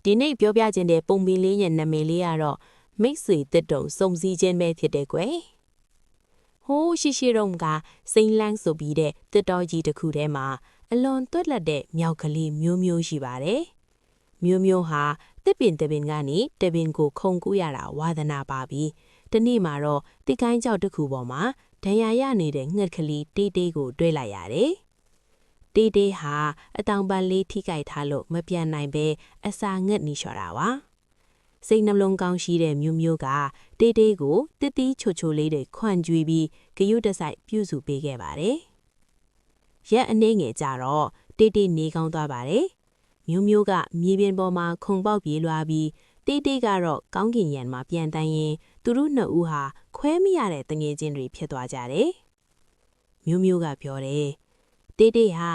ဒီနေ့ပြောပြခြင်းတဲ့ပုံပင်လေးရဲ့နာမည်လေးကတော့မိတ်ဆွေတစ်တုံစုံစည်းခြင်းပဲဖြစ်တယ်ကွယ်ဟိုးရှိတုံးကစိမ့်လန်းဆိုပြီးတဲ့တစ်တော်ကြီးတစ်ခုထဲမှာအလွန်တွက်လက်တဲ့မြောက်ကလေးမျိုးရှိပါတယ်မျိုးဟာတစ်ပင်ကနေတပင်ကိုခုန်ကူးရတာဝါသနာပါပြီးတနေ့မှာတော့တိကိုင်းကြောက်တစ်ခုပေါ်မှာဒဏ်ရာရနေတဲ့ငှက်ကလေးတေးကိုတွေ့လိုက်ရတယ်တေးဟာအတောင်ပန်လေးထိကြိုက်ထားလို့မပြန်နိုင်ပဲအစာငတ်နေလျှော်တာပါစိတ်နှလုံးကောင်းရှိတဲ့မျိုးကတေးကိုတစ်တီးချိုလေးတွေခွန်ကြွေပြီးဂရုတစိုက်ပြုစုပေးခဲ့ပါတယ်ရက်အနေငယ်ကြတော့တေးနေကောင်းသွားပါတယ်မျိုးကမြေပြင်ပေါ်မှာခုန်ပေါက်ပြေးလွှားပြီးတေးကတော့ကောင်းကင်ယံမှာပြန်တန်းရင်သူတို့နှစ်ဦးဟာခွဲမရတဲ့တငယ်ချင်းတွေဖြစ်သွားကြတယ်မျိုးကပြောတယ်တေးဟာ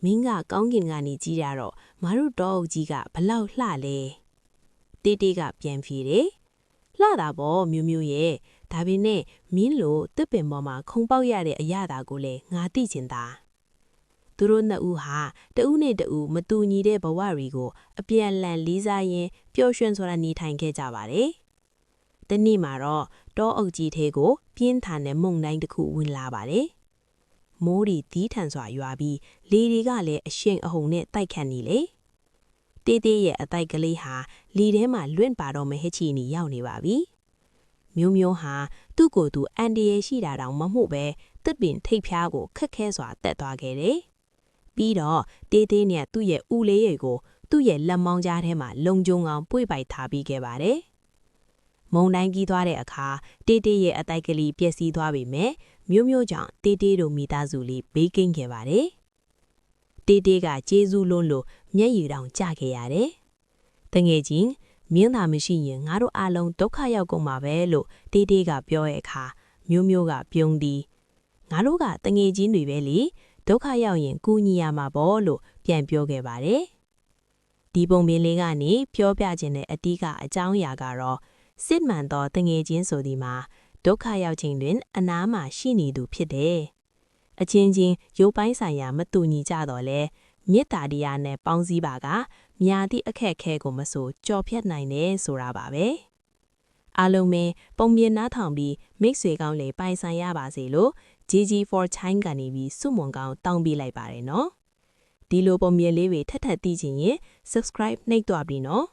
မင်းကကောင်းကင်ကနေကြီးတာတော့မတို့တောအုပ်ကြီးကဘလောက်လှလဲတေးကပြန်ဖြေတယ်လှတာပေါ့မျိုးရဲ့ဒါပေမဲ့မင်းလို့တစ်ပင်ပေါ်မှာခုံပေါက်ရတဲ့အရာတာကိုလည်းငါသိချင်တာသူတို့နှစ်ဦးဟာတဦးနဲ့တဦးမတူညီတဲ့ဘဝတွေကိုအပြန်လန်လေးစားရင်းပျော်ရွှင်စွာနေထိုင်ခဲ့ကြပါတယ်တနေ့မှာတော့တောအုပ်ကြီးထဲကိုပြင်းထန်တဲ့မုန်တိုင်းတစ်ခုဝင်လာပါတယ်မိုးရီတီးထန်စွာရွာပြီးလေတွေကလည်းအရှိန်အဟုန်နဲ့တိုက်ခတ်နေလေတေးရဲ့အတိုက်ကလေးဟာလေထဲမှာလွင့်ပါတော့မဟစ်ချီနီရောက်နေပါပြီမျိုးဟာသူ့ကိုယ်သူအန်ဒီရဲ့ရှိတာတောင်မဟုတ်ပဲတစ်ပင်ထိပ်ဖျားကိုခက်ခဲစွာတက်သွားခဲ့တယ်ပြီးတော့တေးနဲ့သူ့ရဲ့ဦးလေးတွေကိုသူ့ရဲ့လက်မောင်းကြားထဲမှာလုံကျုံအောင်ပွေ့ပိုက်ထားပြီးခဲ့ပါတယ်မုံတိုင်းကြီးသွားတဲ့အခါတေးရဲ့အတိုက်ကလေးပျက်စီးသွားပြီမဲ့မျိုးကြောင့်တေးတို့မိသားစုလေးဘေးကင်းခဲ့ပါတယ်တေးကကျေးဇူးလုံးလို့မျက်ရည်တောင်ကျခဲ့ရတယ်တငယ်ချင်းမင်းသာမရှိရင်ငါတို့အားလုံးဒုက္ခရောက်ကုန်မှာပဲလို့တေးကပြောရဲ့အခါမျိုးကပြုံးသည်ငါတို့ကတငယ်ချင်းတွေပဲလေဒုက္ခရောက်ရင်ကူညီရမှာပေါ့လို့ပြန်ပြောခဲ့ပါတယ်ဒီပုံပင်လေးကနေပြောပြခြင်းတဲ့အတီးကအကြောင်းအရာကတော့စစ်မှန်သောတငယ်ချင်းဆိုဒီမှာဒုက္ခရောက်ခြင်းတွင်အနားမှာရှိနေသူဖြစ်တယ်အချင်းချင်းရုပ်ပိုင်းဆိုင်ရာမတူညီကြတော့လဲမေတ္တာတရားနဲ့ပေါင်းစည်းပါကမြာသည့်အခက်အခဲကိုမဆိုကြော်ဖြတ်နိုင်တယ်ဆိုတာပါပဲအားလုံးပဲပုံမြင်နားထောင်ပြီးမိတ်ဆွေကောင်းလေးပိုင်ဆိုင်ရပါစေလို့ GG for Chine ကနေပြီးစုမွန်ကောင်းတောင်းပေးလိုက်ပါတယ်နော်ဒီလိုပုံမြင်လေးတွေထပ်သိချင်ရင် subscribe နှိပ်သွားပြီနော်